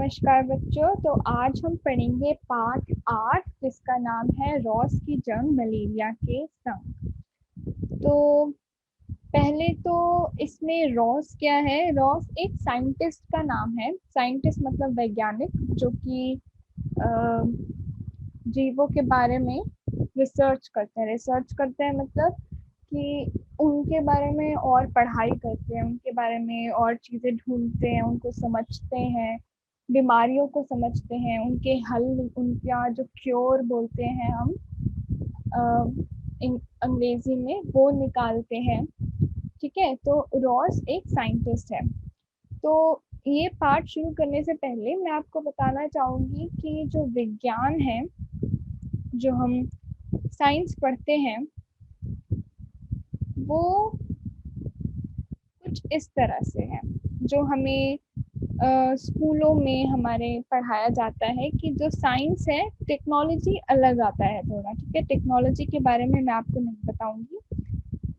नमस्कार बच्चों। तो आज हम पढ़ेंगे पाठ 8 जिसका नाम है रॉस की जंग मलेरिया के संग। तो पहले तो इसमें रॉस क्या है। रॉस एक साइंटिस्ट का नाम है। साइंटिस्ट मतलब वैज्ञानिक जो कि अ, जीवों के बारे में रिसर्च करते हैं मतलब कि उनके बारे में और पढ़ाई करते हैं, उनके बारे में और चीज़ें ढूंढते हैं, उनको समझते हैं, बीमारियों को समझते हैं, उनके हल, उनका जो क्योर बोलते हैं हम अंग्रेजी में, वो निकालते हैं। ठीक है, तो रॉस एक साइंटिस्ट है। तो ये पाठ शुरू करने से पहले मैं आपको बताना चाहूंगी कि जो विज्ञान है, जो हम साइंस पढ़ते हैं, वो कुछ इस तरह से है जो हमें स्कूलों में हमारे पढ़ाया जाता है कि जो साइंस है, टेक्नोलॉजी अलग आता है थोड़ा। ठीक है, टेक्नोलॉजी के बारे में मैं आपको नहीं बताऊंगी,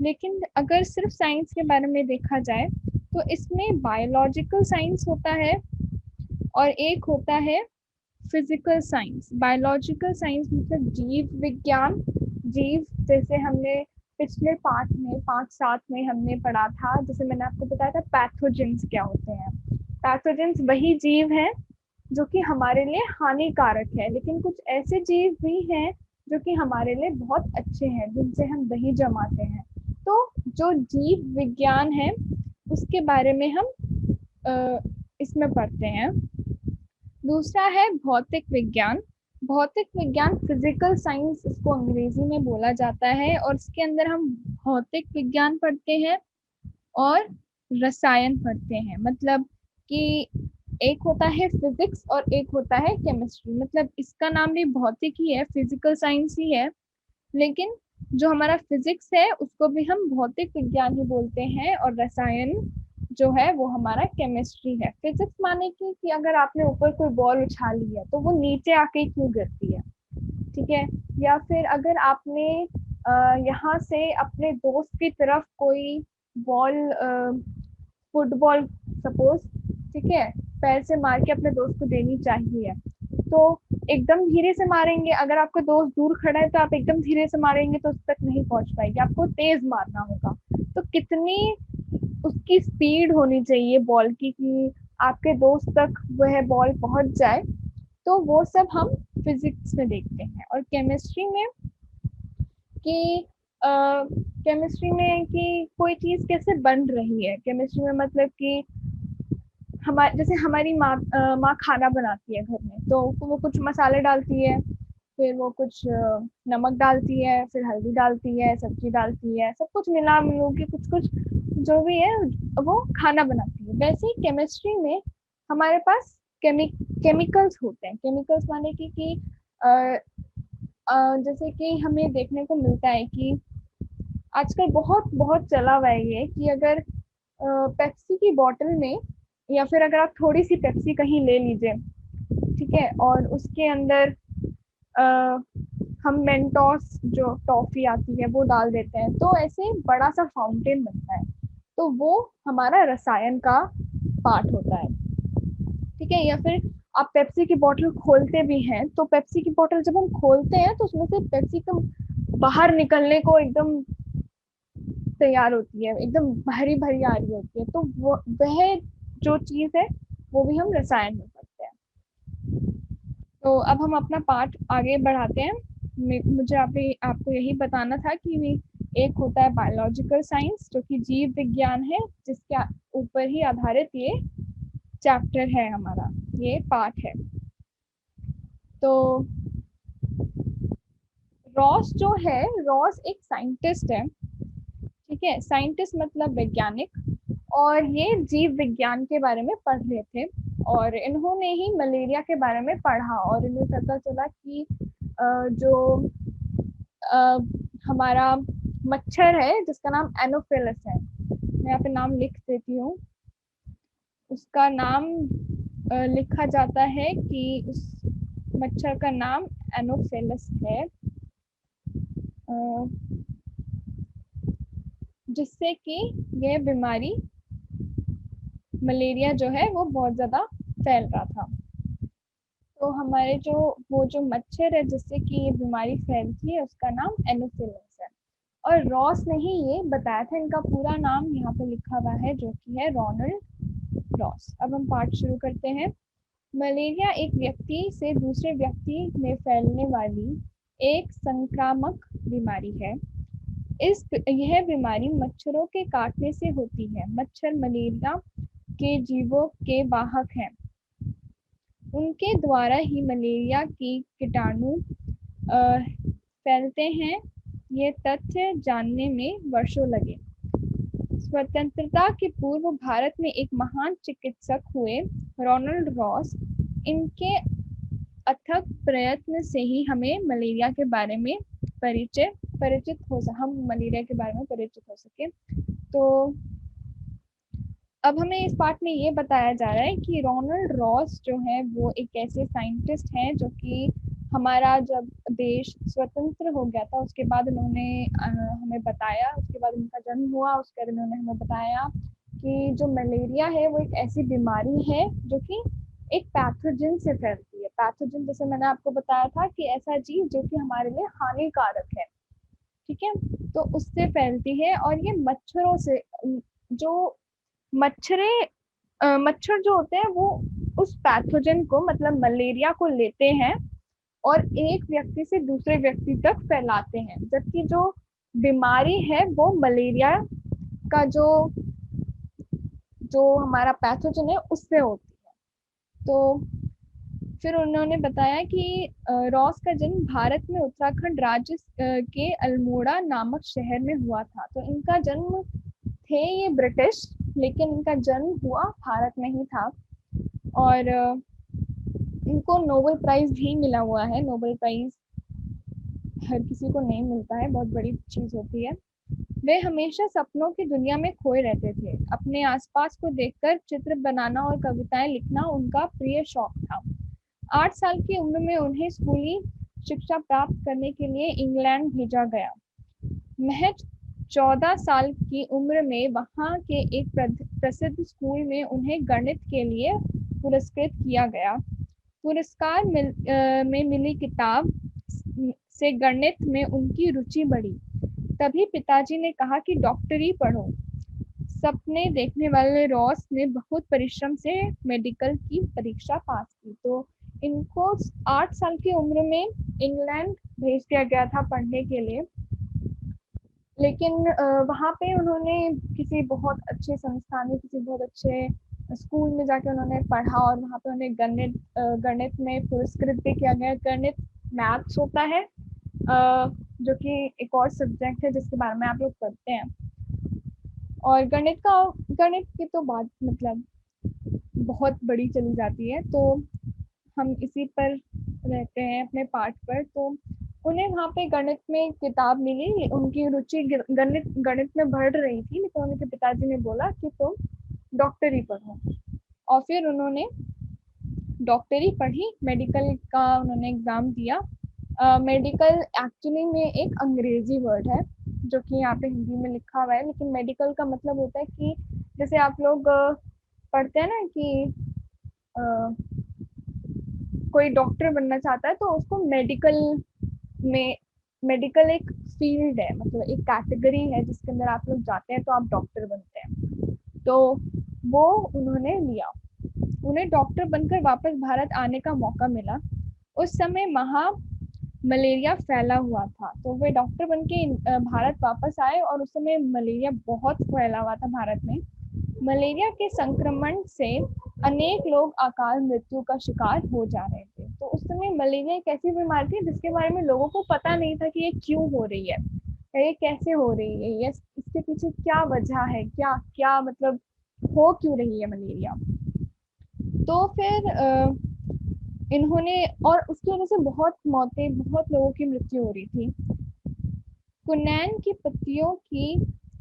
लेकिन अगर सिर्फ साइंस के बारे में देखा जाए तो इसमें बायोलॉजिकल साइंस होता है और एक होता है फिजिकल साइंस। बायोलॉजिकल साइंस मतलब जीव विज्ञान। जीव जैसे हमने पिछले पाठ में, पाठ 7 में हमने पढ़ा था, जैसे मैंने आपको बताया था पैथोजेंस क्या होते हैं। पैथोजेंस वही जीव हैं जो कि हमारे लिए हानिकारक है, लेकिन कुछ ऐसे जीव भी हैं जो कि हमारे लिए बहुत अच्छे हैं, जिनसे हम दही जमाते हैं। तो जो जीव विज्ञान है उसके बारे में हम इसमें पढ़ते हैं। दूसरा है भौतिक विज्ञान। भौतिक विज्ञान फिजिकल साइंस इसको अंग्रेजी में बोला जाता है, और इसके अंदर हम भौतिक विज्ञान पढ़ते हैं और रसायन पढ़ते हैं। मतलब कि एक होता है फिजिक्स और एक होता है केमिस्ट्री। मतलब इसका नाम भी भौतिक ही है, फिजिकल साइंस ही है, लेकिन जो हमारा फिजिक्स है उसको भी हम भौतिक विज्ञान ही बोलते हैं, और रसायन जो है वो हमारा केमिस्ट्री है। फिजिक्स माने कि अगर आपने ऊपर कोई बॉल उछाली है तो वो नीचे आके क्यों गिरती है। ठीक है, या फिर अगर आपने यहाँ से अपने दोस्त की तरफ कोई बॉल, फुटबॉल सपोज, ठीक है, पैर से मार के अपने दोस्त को देनी चाहिए, तो एकदम धीरे से मारेंगे। अगर आपका दोस्त दूर खड़ा है तो आप एकदम धीरे से मारेंगे तो उस तक नहीं पहुंच पाएंगे, आपको तेज मारना होगा। तो कितनी उसकी स्पीड होनी चाहिए बॉल की कि आपके दोस्त तक वह बॉल पहुंच जाए। तो वो सब हम फिजिक्स में देखते हैं। और केमिस्ट्री में कि केमिस्ट्री में कि कोई चीज कैसे बन रही है। केमिस्ट्री में मतलब कि हमारे जैसे हमारी माँ खाना बनाती है घर में, तो वो कुछ मसाले डालती है, फिर वो कुछ नमक डालती है, फिर हल्दी डालती है, सब्जी डालती है, सब कुछ मिला मिलू के कुछ कुछ जो भी है वो खाना बनाती है। वैसे ही केमिस्ट्री में हमारे पास केमिकल्स होते हैं। केमिकल्स माने कि जैसे कि हमें देखने को मिलता है कि आजकल बहुत बहुत चला हुआ है ये कि अगर पेप्सी की बॉटल में, या फिर अगर आप थोड़ी सी पेप्सी कहीं ले लीजिए, ठीक है, और उसके अंदर अ, हम मेंटोस जो टॉफी आती है वो डाल देते हैं, तो ऐसे बड़ा सा फाउंटेन बनता है। तो वो हमारा रसायन का पार्ट होता है। ठीक है, या फिर आप पेप्सी की बोतल खोलते भी हैं, तो पेप्सी की बोतल जब हम खोलते हैं तो उसमें से पेप्सी का बाहर निकलने को एकदम तैयार होती है, एकदम भरी भरी आ रही होती है। तो वो वह जो चीज है वो भी हम रसायन में पढ़ते हैं। तो अब हम अपना पाठ आगे बढ़ाते हैं। मुझे आपको यही बताना था कि एक होता है बायोलॉजिकल साइंस जो कि जीव विज्ञान है, जिसके ऊपर ही आधारित ये चैप्टर है हमारा, ये पाठ है। तो रॉस जो है, रॉस एक साइंटिस्ट है। ठीक है, साइंटिस्ट मतलब वैज्ञानिक, और ये जीव विज्ञान के बारे में पढ़ रहे थे, और इन्होंने ही मलेरिया के बारे में पढ़ा, और इन्हें पता चला कि जो अ, हमारा मच्छर है जिसका नाम एनोफिलस है, मैं यहाँ पे नाम लिख देती हूँ। उसका नाम लिखा जाता है कि उस मच्छर का नाम एनोफिलस है, जिससे कि यह बीमारी मलेरिया जो है वो बहुत ज्यादा फैल रहा था। तो हमारे जो वो जो मच्छर है जिससे कि ये बीमारी फैलती है उसका नाम एनोफिलिस है। और रॉस ने ही ये बताया था, इनका पूरा नाम यहाँ पे लिखा हुआ है जो कि है रोनाल्ड रॉस। अब हम पाठ शुरू करते हैं। मलेरिया एक व्यक्ति से दूसरे व्यक्ति में फैलने वाली एक संक्रामक बीमारी है। यह बीमारी मच्छरों के काटने से होती है। मच्छर मलेरिया के जीवों के वाहक हैं। उनके द्वारा ही मलेरिया की कीटाणु फैलते हैं। ये तथ्य जानने में वर्षों लगे। स्वतंत्रता के पूर्व भारत में एक महान चिकित्सक हुए रोनाल्ड रॉस। इनके अथक प्रयत्न से ही हमें मलेरिया के बारे में हम मलेरिया के बारे में परिचित हो सके। तो अब हमें इस पार्ट में ये बताया जा रहा है कि रोनाल्ड रॉस जो है वो एक ऐसे साइंटिस्ट हैं जो कि हमारा जब देश स्वतंत्र हो गया था उसके बाद उन्होंने हमें बताया, उसके बाद उनका जन्म हुआ, उसके बाद उन्होंने हमें बताया कि जो मलेरिया है वो एक ऐसी बीमारी है जो कि एक पैथोजन से फैलती है। पैथोजन जैसे मैंने आपको बताया था कि ऐसा जीव जो कि हमारे लिए हानिकारक है, ठीक है, तो उससे फैलती है। और ये मच्छरों से, जो मच्छर जो होते हैं वो उस पैथोजन को मतलब मलेरिया को लेते हैं और एक व्यक्ति से दूसरे व्यक्ति तक फैलाते हैं, जबकि जो बीमारी है वो मलेरिया का जो जो हमारा पैथोजन है उससे होती है। तो फिर उन्होंने बताया कि रॉस का जन्म भारत में उत्तराखंड राज्य के अल्मोड़ा नामक शहर में हुआ था। तो इनका जन्म थे ये ब्रिटिश, लेकिन इनका जन्म हुआ भारत में ही था। और इनको नोबेल प्राइज भी मिला हुआ है। नोबेल प्राइज हर किसी को नहीं मिलता है, बहुत बड़ी चीज होती है। वे हमेशा सपनों की दुनिया में खोए रहते थे। अपने आसपास को देखकर चित्र बनाना और कविताएं लिखना उनका प्रिय शौक था। 8 साल की उम्र में उन्हें स्कूली शिक्षा प्राप्त करने के लिए इंग्लैंड भेजा गया। महज 14 साल की उम्र में वहां के एक प्रसिद्ध स्कूल में उन्हें गणित के लिए पुरस्कृत किया गया। पुरस्कार में मिली किताब से गणित में उनकी रुचि बढ़ी। तभी पिताजी ने कहा कि डॉक्टरी पढ़ो। सपने देखने वाले रॉस ने बहुत परिश्रम से मेडिकल की परीक्षा पास की। तो इनको 8 साल की उम्र में इंग्लैंड भेज दिया गया था पढ़ने के लिए, लेकिन वहाँ पे उन्होंने किसी बहुत अच्छे संस्थान में, किसी बहुत अच्छे स्कूल में जाके उन्होंने पढ़ा और वहाँ पे उन्हें गणित में पुरस्कृत भी किया गया। गणित मैथ्स होता है जो कि एक और सब्जेक्ट है जिसके बारे में आप लोग पढ़ते हैं। और गणित की तो बात मतलब बहुत बड़ी चली जाती है, तो हम इसी पर रहते हैं अपने पाठ पर। तो उन्हें वहाँ पे गणित में किताब मिली, उनकी रुचि गणित में बढ़ रही थी, लेकिन उनके पिताजी ने बोला कि तुम डॉक्टरी पढ़ो। और फिर उन्होंने डॉक्टरी पढ़ी, मेडिकल का उन्होंने एग्जाम दिया। मेडिकल एक्चुअली में एक अंग्रेजी वर्ड है जो कि यहाँ पे हिंदी में लिखा हुआ है, लेकिन मेडिकल का मतलब होता है कि जैसे आप लोग पढ़ते हैं ना कि कोई डॉक्टर बनना चाहता है तो उसको में मेडिकल एक फील्ड है, मतलब एक कैटेगरी है जिसके अंदर आप लोग जाते हैं तो आप डॉक्टर बनते हैं। तो वो उन्होंने लिया, उन्हें डॉक्टर बनकर वापस भारत आने का मौका मिला। उस समय मलेरिया फैला हुआ था, तो वे डॉक्टर बन के भारत वापस आए और उस समय मलेरिया बहुत फैला हुआ था भारत में। मलेरिया के संक्रमण से अनेक लोग अकाल मृत्यु का शिकार हो जा रहे थे। तो उस समय मलेरिया एक ऐसी बीमारी थी जिसके बारे में लोगों को पता नहीं था कि ये क्यों हो रही है, ये कैसे हो रही है, ये इसके पीछे क्या वजह है, क्या क्या मतलब हो क्यों रही है मलेरिया। तो फिर इन्होंने, और उसकी वजह से बहुत लोगों की मृत्यु हो रही थी। कुनैन की पत्तियों की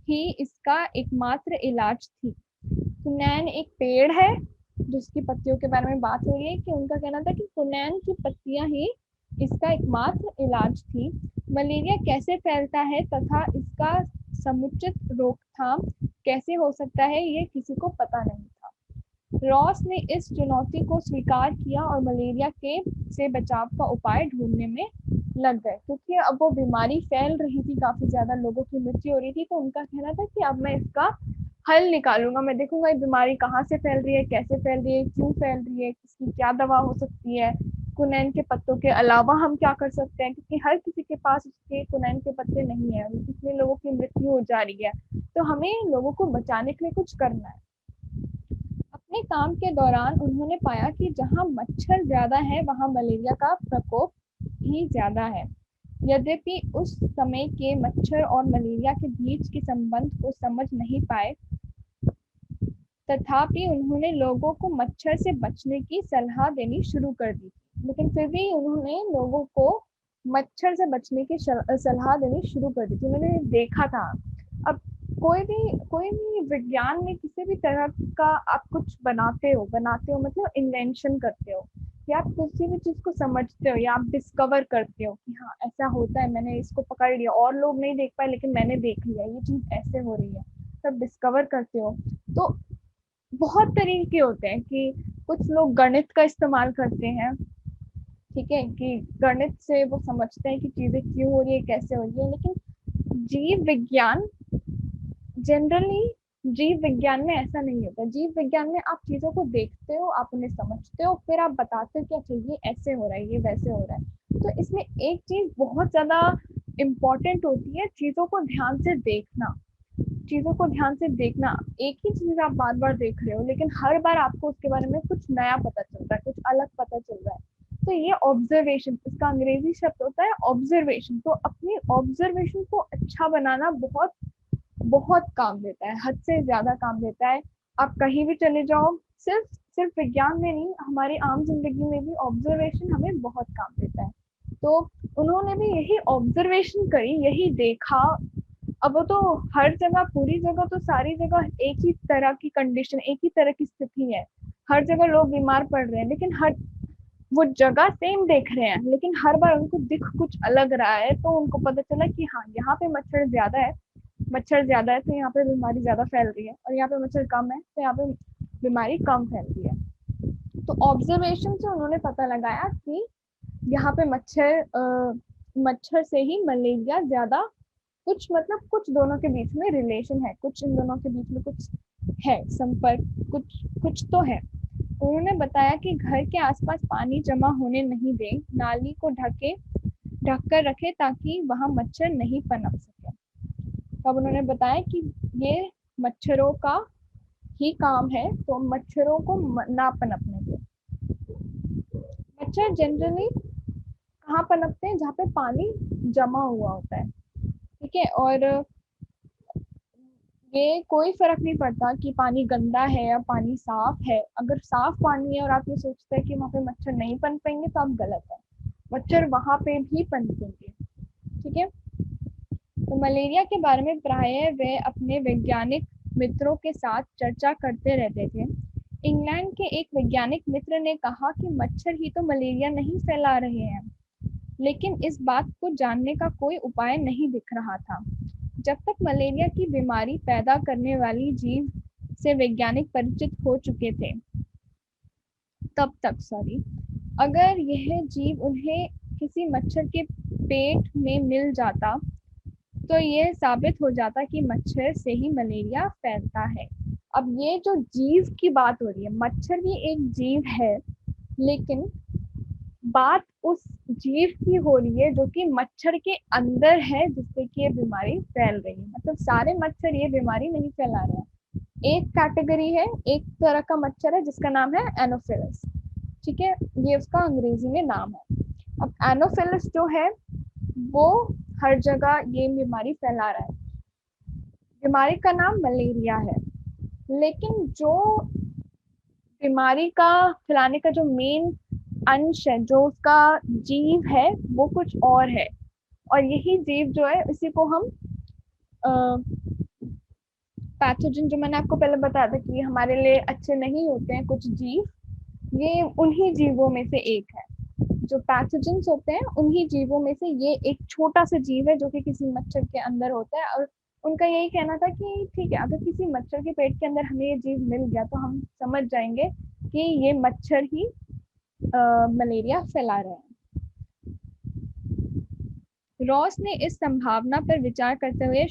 ही इसका एकमात्र इलाज थी। कुनैन एक पेड़ है जिसकी पत्तियों के बारे में बात हो रही है कि उनका कहना था कि कुनैन की पत्तियां ही इसका एकमात्र इलाज थी। मलेरिया कैसे फैलता है तथा इसका समुचित रोकथाम कैसे हो सकता है ये किसी को पता नहीं था। रॉस ने इस चुनौती को स्वीकार किया और मलेरिया के से बचाव का उपाय ढूंढने में लग गए, क्योंकि अब वो बीमारी फैल रही थी, काफी ज्यादा लोगों की मृत्यु हो रही थी। तो उनका कहना था कि अब मैं इसका हल निकालूंगा, मैं देखूंगा ये बीमारी कहाँ से फैल रही है, कैसे फैल रही है, क्यों फैल रही है, इसकी क्या दवा हो सकती है, कुनैन के पत्तों के अलावा हम क्या कर सकते हैं, क्योंकि हर किसी के पास उसके कुनैन के पत्ते नहीं है, कितने लोगों की मृत्यु हो जा रही है। तो हमें लोगों को बचाने के लिए कुछ करना है। अपने काम के दौरान उन्होंने पाया कि जहां मच्छर ज्यादा है वहां मलेरिया का प्रकोप भी ज्यादा है। यद्यपि उस समय के मच्छर और मलेरिया के बीच के संबंध को समझ नहीं पाए, तथापि उन्होंने लोगों को मच्छर से बचने की सलाह देनी शुरू कर दी। लेकिन फिर भी उन्होंने लोगों को मच्छर से बचने की सलाह देनी शुरू कर दी थी। उन्होंने देखा था। अब कोई भी विज्ञान में किसी भी तरह का आप कुछ बनाते हो मतलब इन्वेंशन करते हो, या आप किसी भी चीज को समझते हो या आप डिस्कवर करते हो कि हाँ ऐसा होता है, मैंने इसको पकड़ लिया, और लोग नहीं देख पाए लेकिन मैंने देख लिया ये चीज ऐसे हो रही है, तब डिस्कवर करते हो। तो बहुत तरीके होते हैं कि कुछ लोग गणित का इस्तेमाल करते हैं, ठीक है, कि गणित से वो समझते हैं कि चीजें क्यों हो रही है, कैसे हो रही है। लेकिन जीव विज्ञान जनरली जीव विज्ञान में ऐसा नहीं होता। जीव विज्ञान में आप चीजों को देखते हो, आप उन्हें समझते हो, फिर आप बताते हो कि अच्छा ये ऐसे हो रहा है, ये वैसे हो रहा है। तो इसमें एक चीज बहुत ज्यादा इम्पोर्टेंट होती है, चीजों को ध्यान से देखना। चीजों को ध्यान से देखना, एक ही चीज आप बार बार देख रहे हो लेकिन हर बार आपको उसके बारे में कुछ नया पता चल रहा है, कुछ अलग पता चल रहा है। तो ये ऑब्जर्वेशन, इसका अंग्रेजी शब्द होता है ऑब्जर्वेशन। तो अपनी ऑब्जर्वेशन को अच्छा बनाना बहुत बहुत काम देता है, हद से ज्यादा काम देता है। आप कहीं भी चले जाओ, सिर्फ सिर्फ विज्ञान में नहीं, हमारी आम जिंदगी में भी ऑब्जर्वेशन हमें बहुत काम देता है। तो उन्होंने भी यही ऑब्जर्वेशन करी, यही देखा। अब वो तो हर जगह, पूरी जगह तो सारी जगह एक ही तरह की कंडीशन, एक ही तरह की स्थिति है, हर जगह लोग बीमार पड़ रहे हैं, लेकिन हर वो जगह सेम देख रहे हैं लेकिन हर बार उनको दिख कुछ अलग रहा है। तो उनको पता चला कि हाँ यहाँ पे मच्छर ज्यादा है, मच्छर ज्यादा है तो यहाँ पे बीमारी ज्यादा फैल रही है, और यहाँ पे मच्छर कम है तो यहाँ पे बीमारी कम फैल रही है। तो ऑब्जर्वेशन से उन्होंने पता लगाया कि यहाँ पे मच्छर से ही मलेरिया ज्यादा, कुछ मतलब कुछ दोनों के बीच में रिलेशन है, कुछ इन दोनों के बीच में कुछ है संपर्क, कुछ कुछ तो है। उन्होंने बताया कि घर के आसपास पानी जमा होने नहीं दें, नाली को ढककर रखे ताकि वहां मच्छर नहीं पनप सके। तब उन्होंने बताया कि ये मच्छरों का ही काम है, तो मच्छरों को ना पनपने दो। मच्छर जनरली कहाँ पनपते हैं, जहाँ पे पानी जमा हुआ होता है, ठीक है। और ये कोई फर्क नहीं पड़ता कि पानी गंदा है या पानी साफ है। अगर साफ पानी है और आप ये सोचते हैं कि वहां पे मच्छर नहीं पनपेंगे तो आप गलत है, मच्छर वहां पे भी पनपेंगे, ठीक है। तो मलेरिया के बारे में प्रायः वे अपने वैज्ञानिक मित्रों के साथ चर्चा करते रहते थे। इंग्लैंड के एक वैज्ञानिक मित्र ने कहा कि मच्छर ही तो मलेरिया नहीं फैला रहे हैं, लेकिन इस बात को जानने का कोई उपाय नहीं दिख रहा था। जब तक मलेरिया की बीमारी पैदा करने वाली जीव से वैज्ञानिक परिचित हो चुके थे, तब तक सॉरी, अगर यह जीव उन्हें किसी मच्छर के पेट में मिल जाता तो ये साबित हो जाता कि मच्छर से ही मलेरिया फैलता है। अब ये जो जीव की बात हो रही है, मच्छर भी एक जीव है, लेकिन बात उस जीव की हो रही है जो कि मच्छर के अंदर है, जिससे कि ये बीमारी फैल रही है। मतलब सारे मच्छर ये बीमारी नहीं फैला रहे हैं। एक कैटेगरी है, एक तरह का मच्छर है जिसका नाम है एनोफिलस, ठीक है, ये उसका अंग्रेजी में नाम है। अब एनोफिलस जो है वो हर जगह ये बीमारी फैला रहा है। बीमारी का नाम मलेरिया है, लेकिन जो बीमारी का फैलाने का जो मेन अंश है, जो उसका जीव है, वो कुछ और है। और यही जीव जो है, इसी को हम पैथोजन, जो मैंने आपको पहले बताया था कि हमारे लिए अच्छे नहीं होते हैं कुछ जीव, ये उन्हीं जीवों में से एक है। जो पैथोजेंस होते हैं उन्हीं जीवों में से ये एक छोटा सा जीव है जो कि किसी मच्छर के अंदर होता है, और उनका यही कहना था कि ठीक है, अगर किसी मच्छर के पेट के अंदर हमें ये जीव मिल गया तो हम समझ जाएंगे कि ये मच्छर ही मलेरिया फैला रहे हैं। रॉस ने इस संभावना पर विचार करते हुए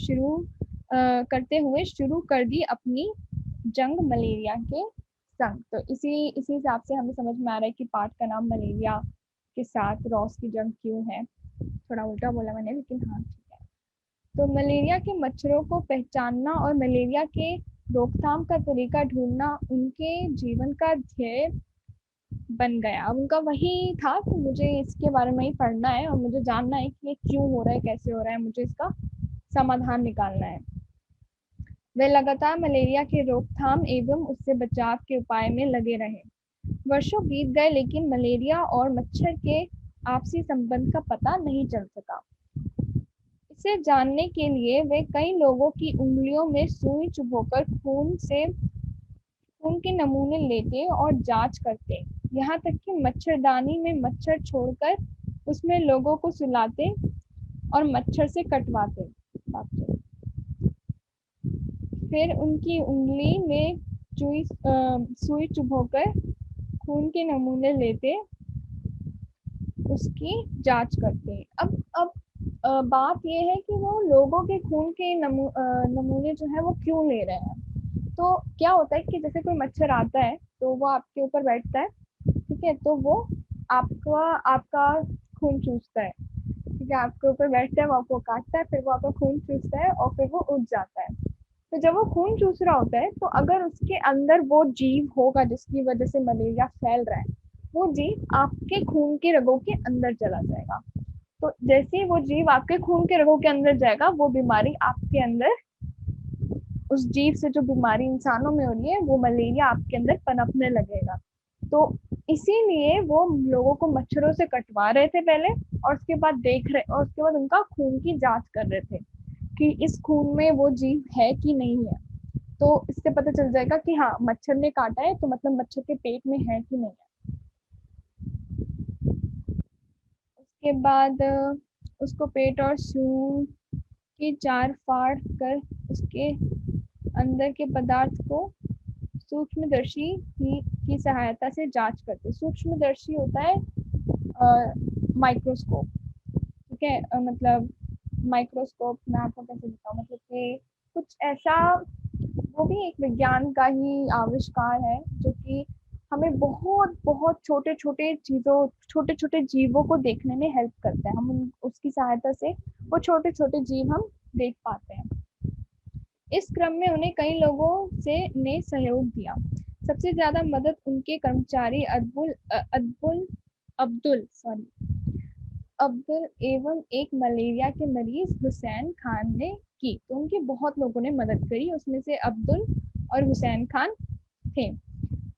शुरू कर दी अपनी जंग मलेरिया के संग। तो इसी इसी हिसाब से हमें समझ में आ रहा है कि पाठ का नाम मलेरिया के साथ रॉस की जंग क्यों है। थोड़ा उल्टा बोला मैंने, लेकिन हाँ ठीक है। तो मलेरिया के मच्छरों को पहचानना और मलेरिया के रोकथाम का तरीका ढूंढना उनके जीवन का ध्येय बन गया। अब उनका वही था कि मुझे इसके बारे में ही पढ़ना है और मुझे जानना है कि ये क्यों हो रहा है, कैसे हो रहा है, मुझे इसका समाधान निकालना है। वे लगातार मलेरिया के रोकथाम एवं उससे बचाव के उपाय में लगे रहे। वर्षों बीत गए लेकिन मलेरिया और मच्छर के आपसी संबंध का पता नहीं चल सका। इसे जानने के लिए वे कई लोगों की उंगलियों में सुई चुभोकर खून के नमूने लेते और जांच करते, यहाँ तक कि मच्छरदानी में मच्छर छोड़कर उसमें लोगों को सुलाते और मच्छर से कटवाते। फिर उनकी उंगली में सुई चुभोकर खून के नमूने लेते, उसकी जांच करते हैं। अब बात ये है कि वो लोगों के खून के नमूने जो है वो क्यों ले रहे हैं। तो क्या होता है कि जैसे कोई मच्छर आता है तो वो आपके ऊपर बैठता है, ठीक है, तो वो आपका आपका खून चूसता है, ठीक है, आपके ऊपर बैठता है, वो आपको काटता है, फिर वो आपका खून चूसता है और फिर वो उठ जाता है। तो जब वो खून चूस रहा होता है तो अगर उसके अंदर वो जीव होगा जिसकी वजह से मलेरिया फैल रहा है, वो जीव आपके खून के रगों के अंदर चला जाएगा। तो जैसे ही वो जीव आपके खून के रगों के अंदर जाएगा, वो बीमारी आपके अंदर, उस जीव से जो बीमारी इंसानों में हो रही है, वो मलेरिया आपके अंदर पनपने लगेगा। तो इसीलिए वो लोगों को मच्छरों से कटवा रहे थे पहले, और उसके बाद देख रहे, और उसके बाद उनका खून की जांच कर रहे थे कि इस खून में वो जीव है कि नहीं है। तो इससे पता चल जाएगा कि हाँ, मच्छर ने काटा है तो मतलब मच्छर के पेट में है कि नहीं है। उसके बाद उसको पेट और सूंड की चार फाड़ कर उसके अंदर के पदार्थ को सूक्ष्मदर्शी की सहायता से जांच करते। सूक्ष्मदर्शी होता है माइक्रोस्कोप, ठीक है, मतलब माइक्रोस्कोप मैं आपको कैसे बताऊँ, मतलब कि कुछ ऐसा, वो भी एक विज्ञान का ही आविष्कार है जो कि हमें बहुत बहुत छोटे छोटे चीजों, छोटे छोटे जीवों को देखने में हेल्प करता है। हम उसकी सहायता से वो छोटे छोटे जीव हम देख पाते हैं। इस क्रम में उन्हें कई लोगों से ने सहयोग दिया। सबसे ज्यादा मदद उनके कर्मचारी अब्दुल एवं एक मलेरिया के मरीज हुसैन खान ने की। तो उनकी बहुत लोगों ने मदद करी, उसमें से अब्दुल और हुसैन खान थे।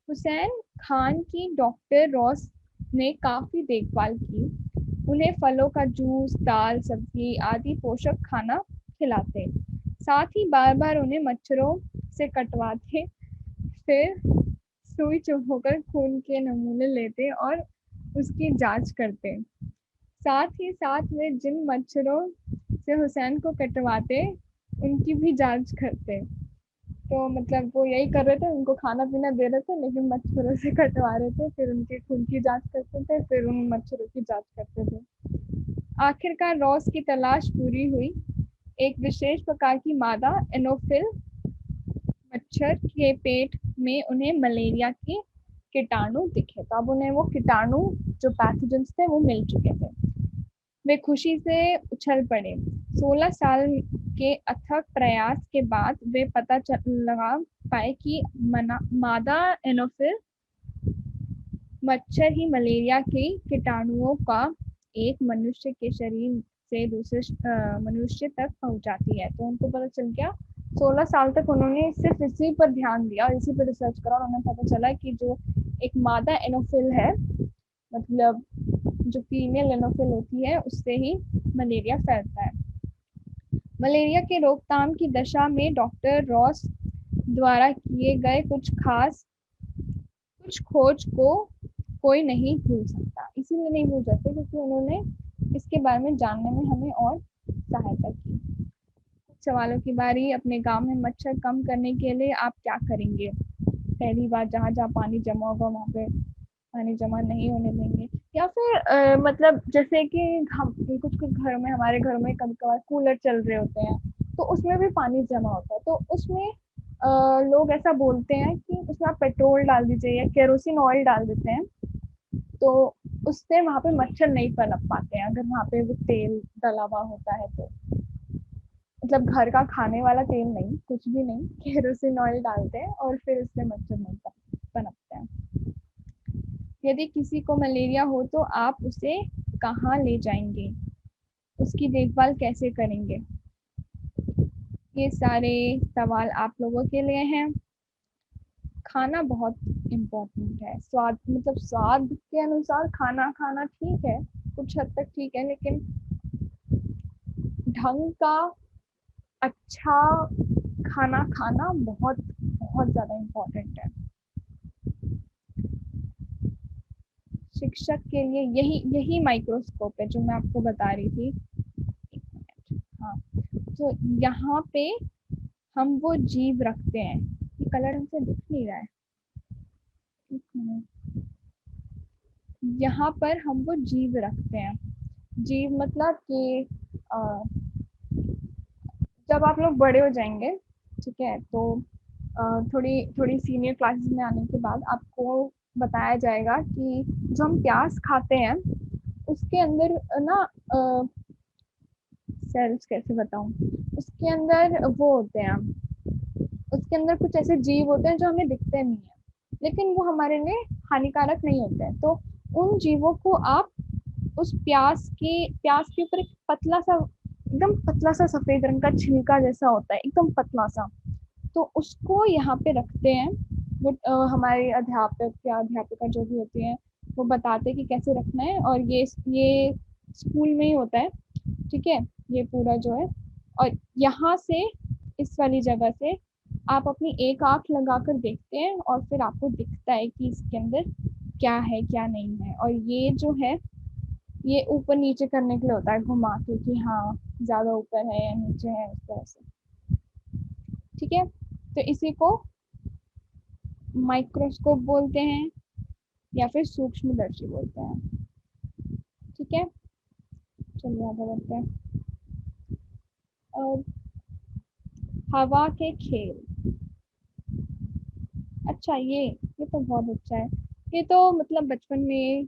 हुसैन खान की डॉक्टर रॉस ने काफी देखभाल की, उन्हें फलों का जूस, दाल, सब्जी आदि पोषक खाना खिलाते, साथ ही बार बार उन्हें मच्छरों से कटवाते, फिर सुई चुभोकर खून के नमूने लेते और उसकी जांच करते। साथ ही साथ वे जिन मच्छरों से हुसैन को कटवाते उनकी भी जांच करते। तो मतलब वो यही कर रहे थे, उनको खाना पीना दे रहे थे लेकिन मच्छरों से कटवा रहे थे, फिर उनके खून की जांच करते थे, फिर उन मच्छरों की जांच करते थे। आखिरकार रॉस की तलाश पूरी हुई। एक विशेष प्रकार की मादा एनोफिल मच्छर के पेट में उन्हें मलेरिया के कीटाणु दिखे। तो अब उन्हें वो कीटाणु जो पैथोजेंस थे वो मिल चुके थे। वे खुशी से उछल पड़े। 16 साल के अथक प्रयास के बाद वे पता लगा पाए कि मादा एनोफिल मच्छर ही मलेरिया के कीटाणुओं का एक मनुष्य के शरीर से दूसरे मनुष्य तक पहुंचाती है। तो उनको पता चल गया। 16 साल तक उन्होंने सिर्फ इसी पर ध्यान दिया और इसी पर रिसर्च करा, और उन्हें पता चला कि जो एक मादा एनोफिल है, मतलब जो फीमेल एनोफिल होती है, उससे ही मलेरिया फैलता है। मलेरिया के रोकथाम की दशा में डॉक्टर रॉस द्वारा किए गए कुछ खोज को कोई नहीं भूल सकता। इसीलिए नहीं भूल सकते क्योंकि उन्होंने इसके बारे में जानने में हमें और सहायता की। सवालों की बारी। अपने गांव में मच्छर कम करने के लिए आप क्या करेंगे? पहली बात, जहाँ जहाँ पानी जमा होगा वहाँ पे पानी जमा नहीं होने देंगे। या फिर मतलब जैसे कि हम कुछ कुछ घरों में, हमारे घरों में कभी कभार कूलर चल रहे होते हैं, तो उसमें भी पानी जमा होता है। तो उसमें लोग ऐसा बोलते हैं कि उसमें आप पेट्रोल डाल दीजिए या केरोसिन ऑयल डाल देते हैं, तो उससे वहां पे मच्छर नहीं पनप पाते हैं, अगर वहां पे वो तेल डला हुआ होता है तो। मतलब घर का खाने वाला तेल नहीं, कुछ भी नहीं, केरोसिन ऑयल डालते हैं और फिर उससे मच्छर नहीं पनपते हैं। यदि किसी को मलेरिया हो तो आप उसे कहाँ ले जाएंगे? उसकी देखभाल कैसे करेंगे? ये सारे सवाल आप लोगों के लिए हैं। खाना बहुत इम्पोर्टेंट है। स्वाद, मतलब स्वाद के अनुसार खाना खाना ठीक है, कुछ हद तक ठीक है, लेकिन ढंग का अच्छा खाना खाना बहुत बहुत ज़्यादा इम्पोर्टेंट है। शिक्षक के लिए यही यही माइक्रोस्कोप है जो मैं आपको बता रही थी। एक मिनट, हाँ। तो यहाँ पे हम वो जीव रखते हैं, ये कलर हमसे दिख नहीं रहा है। एक मिनट। यहाँ पर हम वो जीव रखते हैं। जीव मतलब कि अ, जब आप लोग बड़े हो जाएंगे, ठीक है, तो थोड़ी थोड़ी सीनियर क्लासेस में आने के बाद आपको बताया जाएगा कि जो हम प्याज खाते हैं उसके अंदर ना सेल्स कैसे बताऊं, उसके अंदर वो होते हैं, उसके अंदर कुछ ऐसे जीव होते हैं जो हमें दिखते नहीं है, लेकिन वो हमारे लिए हानिकारक नहीं होते हैं। तो उन जीवों को आप उस प्याज के ऊपर एक पतला सा, एकदम पतला सा सफेद रंग का छिलका जैसा होता है, एकदम पतला सा, तो उसको यहाँ पे रखते हैं। वो हमारे अध्यापक या अध्यापिका जो भी होती हैं वो बताते हैं कि कैसे रखना है, और ये स्कूल में ही होता है, ठीक है, ये पूरा जो है। और यहाँ से, इस वाली जगह से आप अपनी एक आंख लगाकर देखते हैं और फिर आपको दिखता है कि इसके अंदर क्या है क्या नहीं है। और ये जो है, ये ऊपर नीचे करने के लिए होता है, घुमा के कि हाँ ज्यादा ऊपर है या नीचे है, इस तरह से। ठीक है, तो इसी को माइक्रोस्कोप बोलते हैं या फिर सूक्ष्मदर्शी बोलते हैं। ठीक है, चलिए आगे बढ़ते हैं। और हवा के खेल, अच्छा ये तो बहुत अच्छा है। ये तो मतलब बचपन में,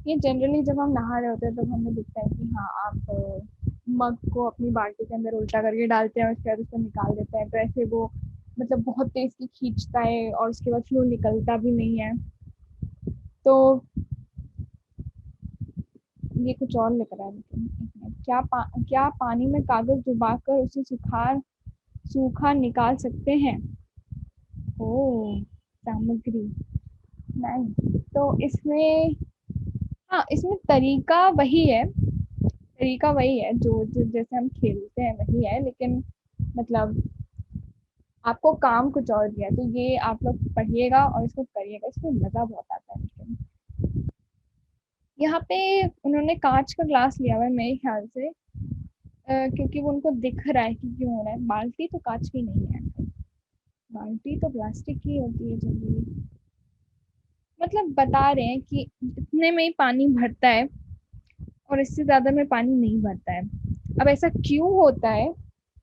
ये जनरली जब हम नहा रहे होते हैं तो हमें दिखता है कि हाँ आप मग को अपनी बाल्टी के अंदर उल्टा करके डालते हैं, उसके बाद उसको निकाल देते हैं, तो ऐसे वो मतलब बहुत तेज की खींचता है और उसके बाद फिर वो निकलता भी नहीं है। तो ये कुछ और लिख रहा है, लेकिन एक मिनट। क्या पानी में कागज डुबाकर उसे सूखा निकाल सकते हैं? ओ, सामग्री, नहीं। तो इसमें, हाँ, इसमें तरीका वही है जो जैसे हम खेलते हैं वही है, लेकिन मतलब आपको काम कुछ और दिया, तो ये आप लोग पढ़िएगा और इसको करिएगा, इसमें मजा बहुत आता है। लेकिन यहाँ पे उन्होंने कांच का ग्लास लिया हुआ है मेरे ख्याल से, क्योंकि वो उनको दिख रहा है कि क्यों हो रहा है। बाल्टी तो कांच की नहीं है, बाल्टी तो प्लास्टिक की होती है जनरली। मतलब बता रहे हैं कि इतने में ही पानी भरता है और इससे ज्यादा में पानी नहीं भरता है। अब ऐसा क्यों होता है,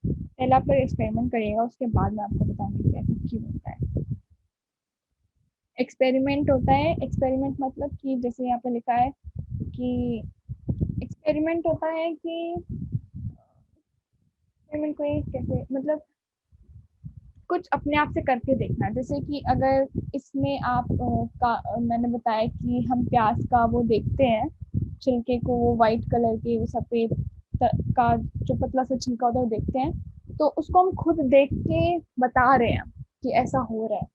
पहले आप लोग एक्सपेरिमेंट करिएगा, उसके बाद मैं आपको बताऊंगी कि ऐसा क्यों होता है। एक्सपेरिमेंट होता है, एक्सपेरिमेंट मतलब कि जैसे यहाँ पे लिखा है कि एक्सपेरिमेंट होता है कि एक्सपेरिमेंट को एक कैसे, मतलब कुछ अपने आप से करके देखना। जैसे कि अगर इसमें आप मैंने बताया कि हम प्याज का वो देखते हैं, छिलके को, वो वाइट कलर के, वो सफेद का जो पतला सा छिलका होता है वो देखते हैं, तो उसको हम खुद देख के बता रहे हैं कि ऐसा हो रहा है।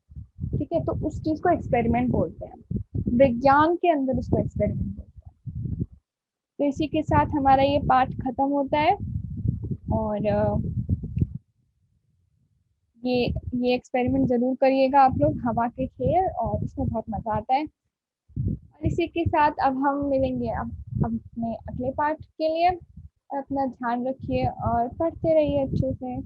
ठीक है, तो उस चीज को एक्सपेरिमेंट बोलते हैं, विज्ञान के अंदर उसको एक्सपेरिमेंट बोलते हैं। तो इसी के साथ हमारा ये पाठ खत्म होता है। और ये ये एक्सपेरिमेंट जरूर करिएगा आप लोग, हवा के खेल, और इसमें बहुत मजा आता है। और इसी के साथ अब हम मिलेंगे अब अपने अगले पार्ट के लिए। और अपना ध्यान रखिए और पढ़ते रहिए अच्छे से।